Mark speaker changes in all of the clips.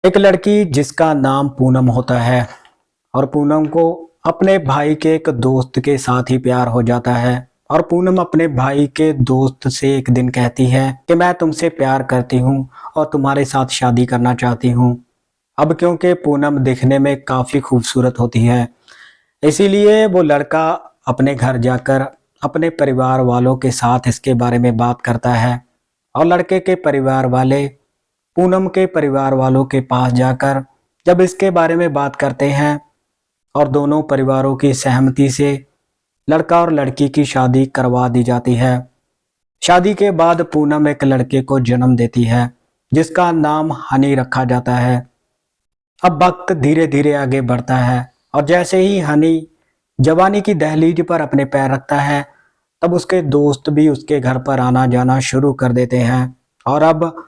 Speaker 1: एक लड़की जिसका नाम पूनम होता है और पूनम को अपने भाई के एक दोस्त के साथ ही प्यार हो जाता है। और पूनम अपने भाई के दोस्त से एक दिन कहती है कि मैं तुमसे प्यार करती हूँ और तुम्हारे साथ शादी करना चाहती हूँ। अब क्योंकि पूनम दिखने में काफ़ी खूबसूरत होती है, इसीलिए वो लड़का अपने घर जाकर अपने परिवार वालों के साथ इसके बारे में बात करता है। और लड़के के परिवार वाले पूनम के परिवार वालों के पास जाकर जब इसके बारे में बात करते हैं और दोनों परिवारों की सहमति से लड़का और लड़की की शादी करवा दी जाती है। शादी के बाद पूनम एक लड़के को जन्म देती है जिसका नाम हनी रखा जाता है। अब वक्त धीरे धीरे आगे बढ़ता है और जैसे ही हनी जवानी की दहलीज पर अपने पैर रखता है, तब उसके दोस्त भी उसके घर पर आना जाना शुरू कर देते हैं। और अब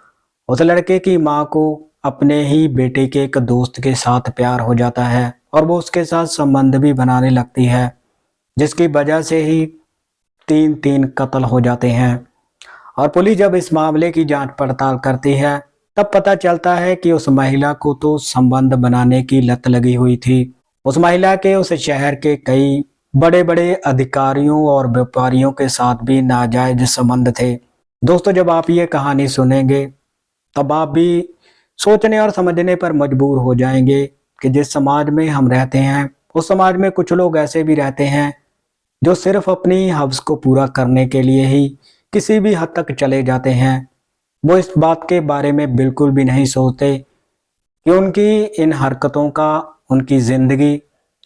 Speaker 1: उस लड़के की माँ को अपने ही बेटे के एक दोस्त के साथ प्यार हो जाता है और वो उसके साथ संबंध भी बनाने लगती है, जिसकी वजह से ही तीन तीन कत्ल हो जाते हैं। और पुलिस जब इस मामले की जांच पड़ताल करती है, तब पता चलता है कि उस महिला को तो संबंध बनाने की लत लगी हुई थी। उस महिला के उस शहर के कई बड़े बड़े अधिकारियों और व्यापारियों के साथ भी नाजायज संबंध थे। दोस्तों, जब आप ये कहानी सुनेंगे तब आप भी सोचने और समझने पर मजबूर हो जाएंगे कि जिस समाज में हम रहते हैं, उस समाज में कुछ लोग ऐसे भी रहते हैं जो सिर्फ अपनी हव्स को पूरा करने के लिए ही किसी भी हद तक चले जाते हैं। वो इस बात के बारे में बिल्कुल भी नहीं सोचते कि उनकी इन हरकतों का उनकी जिंदगी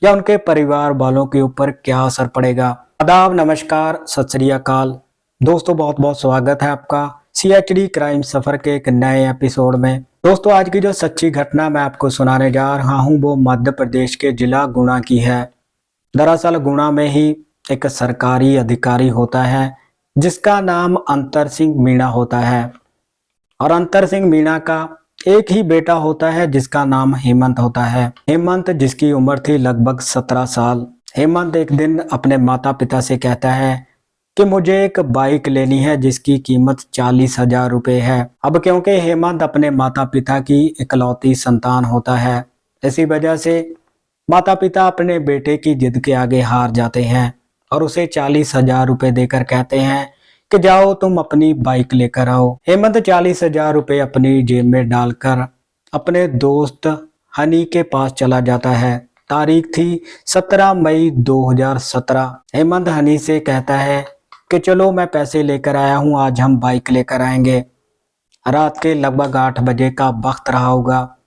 Speaker 1: या उनके परिवार वालों के ऊपर क्या असर पड़ेगा। आदाब, नमस्कार, सत श्री अकाल। दोस्तों, बहुत बहुत स्वागत है आपका CHD क्राइम सफर के एक नए एपिसोड में। दोस्तों, आज की जो सच्ची घटना मैं आपको सुनाने जा रहा हूँ वो मध्य प्रदेश के जिला गुना की है। दरअसल गुना में ही एक सरकारी अधिकारी होता है जिसका नाम अंतर सिंह मीणा होता है। और अंतर सिंह मीणा का एक ही बेटा होता है जिसका नाम हेमंत होता है। हेमंत, जिसकी उम्र थी लगभग 17 साल। हेमंत एक दिन अपने माता पिता से कहता है कि मुझे एक बाइक लेनी है जिसकी कीमत 40,000 रुपये है। अब क्योंकि हेमंत अपने माता पिता की इकलौती संतान होता है, इसी वजह से माता पिता अपने बेटे की जिद के आगे हार जाते हैं और उसे 40,000 रुपये देकर कहते हैं कि जाओ तुम अपनी बाइक लेकर आओ। हेमंत 40,000 रुपये अपनी जेब में डालकर अपने दोस्त हनी के पास चला जाता है। तारीख थी 17 मई 2017। हेमंत हनी से कहता है कि चलो मैं पैसे लेकर आया हूँ, आज हम बाइक लेकर आएंगे। रात के लगभग 8 बजे का वक्त रहा होगा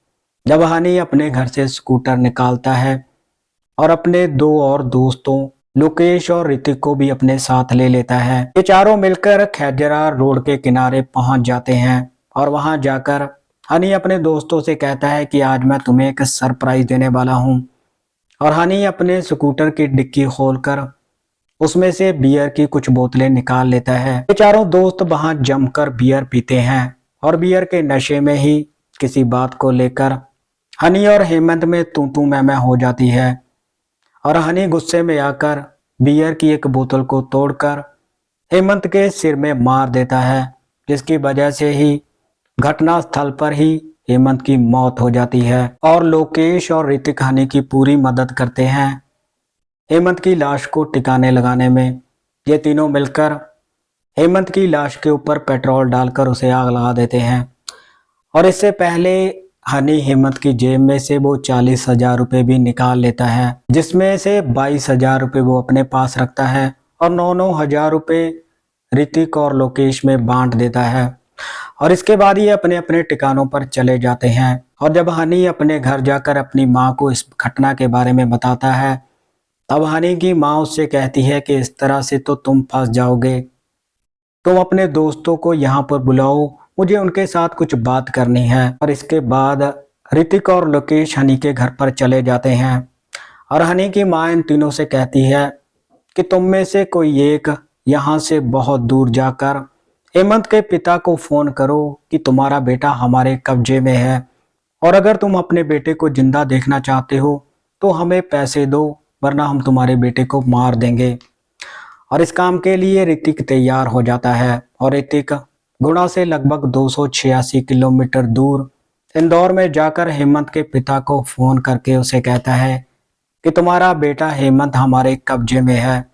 Speaker 1: जब हनी अपने घर से स्कूटर निकालता है और अपने दो और दोस्तों लोकेश और ऋतिक को भी अपने साथ ले लेता है। ये चारों मिलकर खैजरा रोड के किनारे पहुंच जाते हैं और वहां जाकर हनी अपने दोस्तों से कहता है कि आज मैं तुम्हें एक सरप्राइज देने वाला हूं। और हनी अपने स्कूटर की डिक्की खोलकर उसमें से बियर की कुछ बोतलें निकाल लेता है। ये चारों दोस्त वहां जमकर बियर पीते हैं और बियर के नशे में ही किसी बात को लेकर हनी और हेमंत में तू मैं हो जाती है। और हनी गुस्से में आकर बियर की एक बोतल को तोड़कर हेमंत के सिर में मार देता है, जिसकी वजह से ही घटना स्थल पर ही हेमंत की मौत हो जाती है। और लोकेश और ऋतिक हनी की पूरी मदद करते हैं हेमंत की लाश को टिकाने लगाने में। ये तीनों मिलकर हेमंत की लाश के ऊपर पेट्रोल डालकर उसे आग लगा देते हैं। और इससे पहले हनी हेमंत की जेब में से वो 40,000 रुपये भी निकाल लेता है, जिसमें से 22,000 रुपये वो अपने पास रखता है और 9,000 रुपये ऋतिक और लोकेश में बांट देता है। और इसके बाद ये अपने अपने ठिकानों पर चले जाते हैं। और जब हनी अपने घर जाकर अपनी माँ को इस घटना के बारे में बताता है, तब हनी की माँ उससे कहती है कि इस तरह से तो तुम फंस जाओगे, तुम अपने दोस्तों को यहाँ पर बुलाओ, मुझे उनके साथ कुछ बात करनी है। और इसके बाद ऋतिक और लोकेश हनी के घर पर चले जाते हैं और हनी की माँ इन तीनों से कहती है कि तुम में से कोई एक यहाँ से बहुत दूर जाकर हेमंत के पिता को फोन करो कि तुम्हारा बेटा हमारे कब्जे में है और अगर तुम अपने बेटे को जिंदा देखना चाहते हो तो हमें पैसे दो, वरना हम तुम्हारे बेटे को मार देंगे। और इस काम के लिए ऋतिक तैयार हो जाता है और ऋतिक गुना से लगभग 286 किलोमीटर दूर इंदौर में जाकर हेमंत के पिता को फोन करके उसे कहता है कि तुम्हारा बेटा हेमंत हमारे कब्जे में है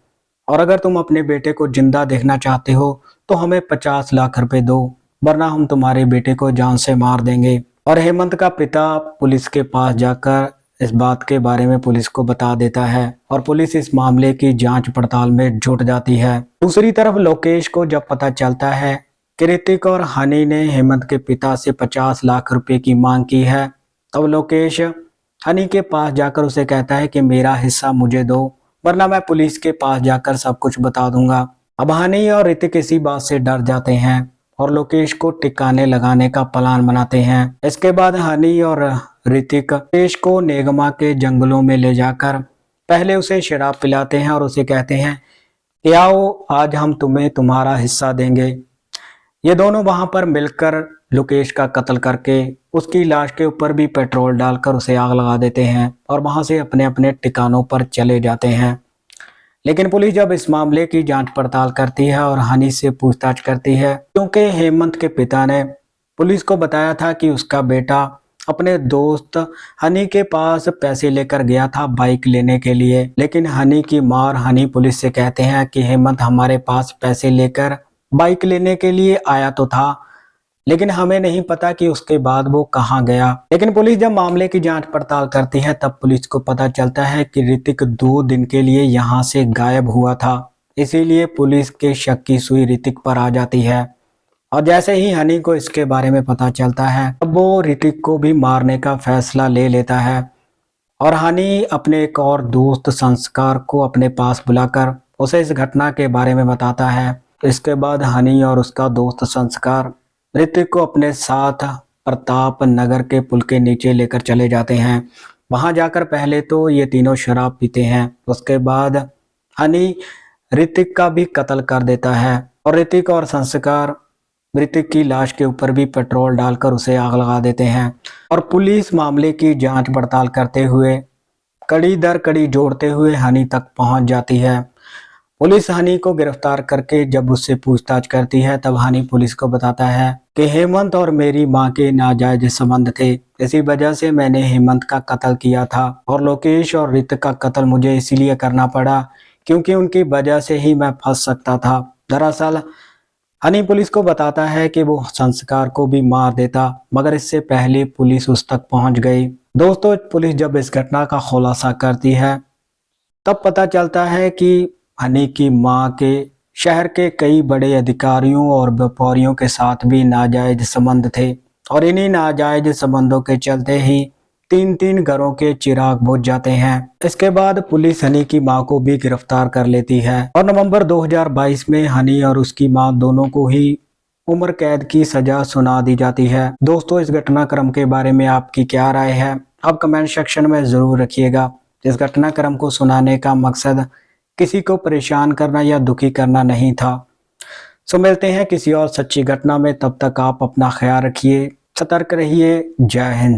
Speaker 1: और अगर तुम अपने बेटे को जिंदा देखना चाहते हो तो हमें 50 लाख रुपए दो, वरना हम तुम्हारे बेटे को जान से मार देंगे। और हेमंत का पिता पुलिस के पास जाकर इस बात के बारे में पुलिस को बता देता है और पुलिस इस मामले की जांच पड़ताल में जुट जाती है। दूसरी तरफ लोकेश को जब पता चलता है कि ऋतिक और हनी ने हेमंत के पिता से 50 लाख रुपए की मांग की है, तब लोकेश हनी के पास जाकर उसे कहता है कि मेरा हिस्सा मुझे दो, वरना मैं पुलिस के पास जाकर सब कुछ बता दूंगा। अब हनी और ऋतिक इसी बात से डर जाते हैं और लोकेश को टिकाने लगाने का प्लान बनाते हैं। इसके बाद हनी और ऋतिक लोकेश को नेगमा के जंगलों में ले जाकर पहले उसे शराब पिलाते हैं और उसे कहते हैं कि आओ आज हम तुम्हें तुम्हारा हिस्सा देंगे। ये दोनों वहां पर मिलकर लोकेश का कत्ल करके उसकी लाश के ऊपर भी पेट्रोल डालकर उसे आग लगा देते हैं और वहां से अपने अपने ठिकानों पर चले जाते हैं। लेकिन पुलिस जब इस मामले की जांच पड़ताल करती है और हनी से पूछताछ करती है, क्योंकि हेमंत के पिता ने पुलिस को बताया था कि उसका बेटा अपने दोस्त हनी के पास पैसे लेकर गया था बाइक लेने के लिए, लेकिन हनी की मां और हनी पुलिस से कहते हैं कि हेमंत हमारे पास पैसे लेकर बाइक लेने के लिए आया तो था, लेकिन हमें नहीं पता कि उसके बाद वो कहाँ गया। लेकिन पुलिस जब मामले की जांच पड़ताल करती है तब पुलिस को पता चलता है कि ऋतिक 2 दिन के लिए यहाँ से गायब हुआ था। इसीलिए पुलिस के शक की सुई ऋतिक पर आ जाती है और जैसे ही हनी को इसके बारे में पता चलता है तब वो ऋतिक को भी मारने का फैसला ले लेता है और हनी अपने एक और दोस्त संस्कार को अपने पास बुलाकर उसे इस घटना के बारे में बताता है। इसके बाद हनी और उसका दोस्त संस्कार ऋतिक को अपने साथ प्रताप नगर के पुल के नीचे लेकर चले जाते हैं। वहां जाकर पहले तो ये तीनों शराब पीते हैं, उसके बाद हनी ऋतिक का भी कत्ल कर देता है और ऋतिक और संस्कार ऋतिक की लाश के ऊपर भी पेट्रोल डालकर उसे आग लगा देते हैं। और पुलिस मामले की जांच पड़ताल करते हुए कड़ी दर कड़ी जोड़ते हुए हनी तक पहुंच जाती है। पुलिस हनी को गिरफ्तार करके जब उससे पूछताछ करती है तब हनी पुलिस को बताता है कि हेमंत और मेरी मां के नाजायज संबंध थे, इसी वजह से मैंने हेमंत का कत्ल किया था और लोकेश और ऋतिक का कत्ल मुझे इसीलिए करना पड़ा क्योंकि उनकी वजह से ही मैं फंस सकता था। दरअसल हनी पुलिस को बताता है कि वो संस्कार को भी मार देता, मगर इससे पहले पुलिस उस तक पहुंच गई। दोस्तों, पुलिस जब इस घटना का खुलासा करती है तब पता चलता है कि हनी की मां के शहर के कई बड़े अधिकारियों और व्यापारियों के साथ भी नाजायज संबंध थे और इन्हीं नाजायज संबंधों के चलते ही 3 घरों के चिराग बुझ जाते हैं। इसके बाद पुलिस हनी की मां को भी गिरफ्तार कर लेती है और नवंबर 2022 में हनी और उसकी मां दोनों को ही उम्र कैद की सजा सुना दी जाती है। दोस्तों, इस घटनाक्रम के बारे में आपकी क्या राय है? आप कमेंट सेक्शन में जरूर रखिएगा। इस घटनाक्रम को सुनाने का मकसद किसी को परेशान करना या दुखी करना नहीं था। सो मिलते हैं किसी और सच्ची घटना में, तब तक आप अपना ख्याल रखिए, सतर्क रहिए। जय हिंद।